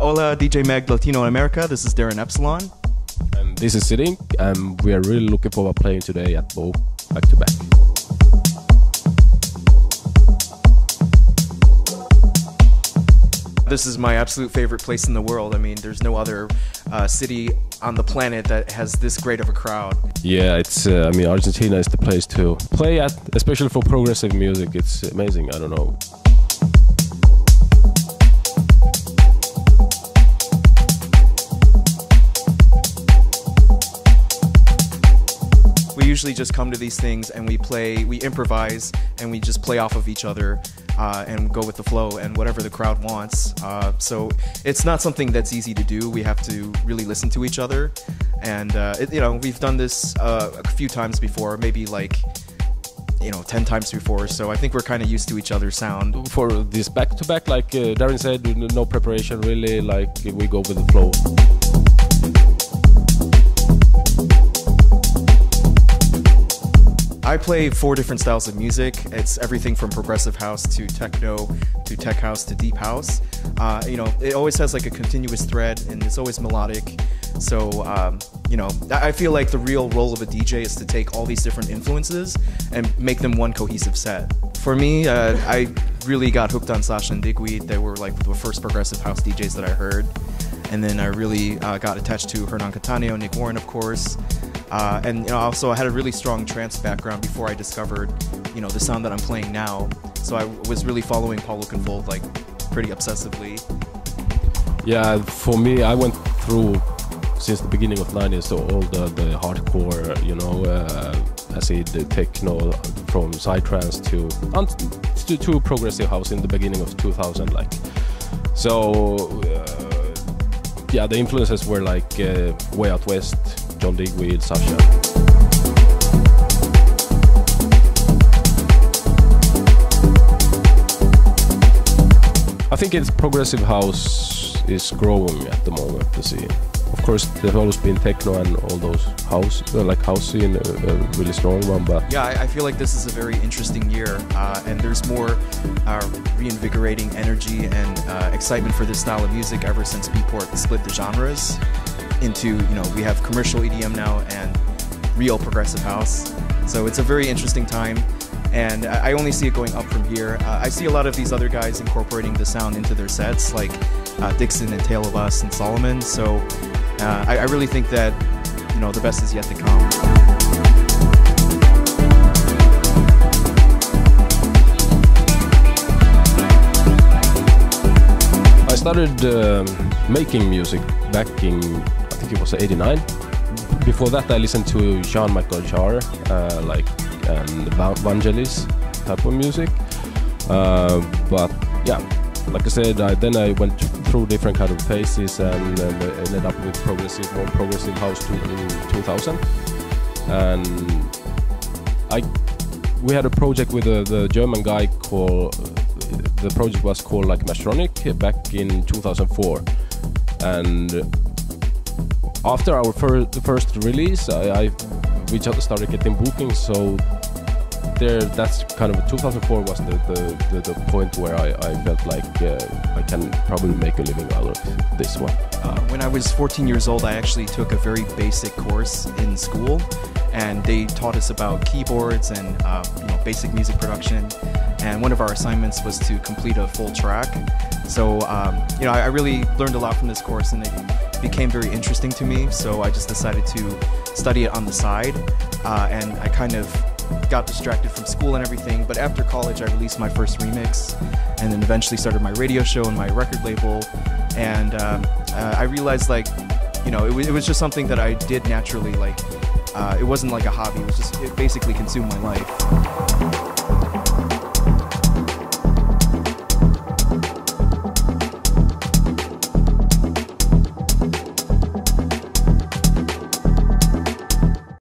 Hola, DJ Meg Latino America. This is Darin Epsilon. And this is Sitting, and we are really looking forward to playing today at Bo back to back. This is my absolute favorite place in the world. I mean, there's no other city on the planet that has this great of a crowd. Yeah, it's. I mean, Argentina is the place to play at, especially for progressive music. It's amazing. I don't know. We usually just come to these things and we improvise, and we just play off of each other and go with the flow and whatever the crowd wants. So it's not something that's easy to do. We have to really listen to each other, and we've done this a few times before, maybe 10 times before. So I think we're kind of used to each other's sound. For this back-to-back, like Darin said, no preparation really. Like we go with the flow. I play 4 different styles of music. It's everything from progressive house to techno to tech house to deep house. It always has like a continuous thread, and it's always melodic. So, I feel like the real role of a DJ is to take all these different influences and make them one cohesive set. For me, I really got hooked on Sasha and Digweed. They were like the first progressive house DJs that I heard. And then I really got attached to Hernan Cattaneo, Nick Warren, of course. Also I had a really strong trance background before I discovered, the sound that I'm playing now. So I was really following Paul Oakenfold like pretty obsessively. Yeah, for me, I went through since the beginning of '90s, so all the hardcore, acid techno from psytrance to progressive house in the beginning of 2000, like. So yeah, the influences were like Way Out West, John Digweed, Sasha. I think it's progressive house is growing at the moment, the scene. Of course, there's always been techno and all those house scene, a really strong one, but... Yeah, I feel like this is a very interesting year, and there's more reinvigorating energy and excitement for this style of music ever since Beatport split the genres into, we have commercial EDM now and real progressive house. So it's a very interesting time, and I only see it going up from here. I see a lot of these other guys incorporating the sound into their sets, like Dixon and Tale of Us and Solomon. So I really think that, the best is yet to come. I started making music back in, I think it was '89. Before that, I listened to Jean-Michel Jarre, and Vangelis type of music. But yeah, like I said, then I went through different kind of phases and ended up with more progressive house in 2000. And we had a project with the German guy called. The project was called like Mastronic back in 2004, and after our first release, we just started getting bookings. So that's kind of 2004 was the point where I felt like I can probably make a living out of this one. When I was 14 years old, I actually took a very basic course in school, and they taught us about keyboards and basic music production. And one of our assignments was to complete a full track. So, I really learned a lot from this course, and it became very interesting to me. So I just decided to study it on the side, and I kind of got distracted from school and everything. But after college, I released my first remix, and then eventually started my radio show and my record label. And I realized, it was just something that I did naturally. It wasn't like a hobby. It basically consumed my life.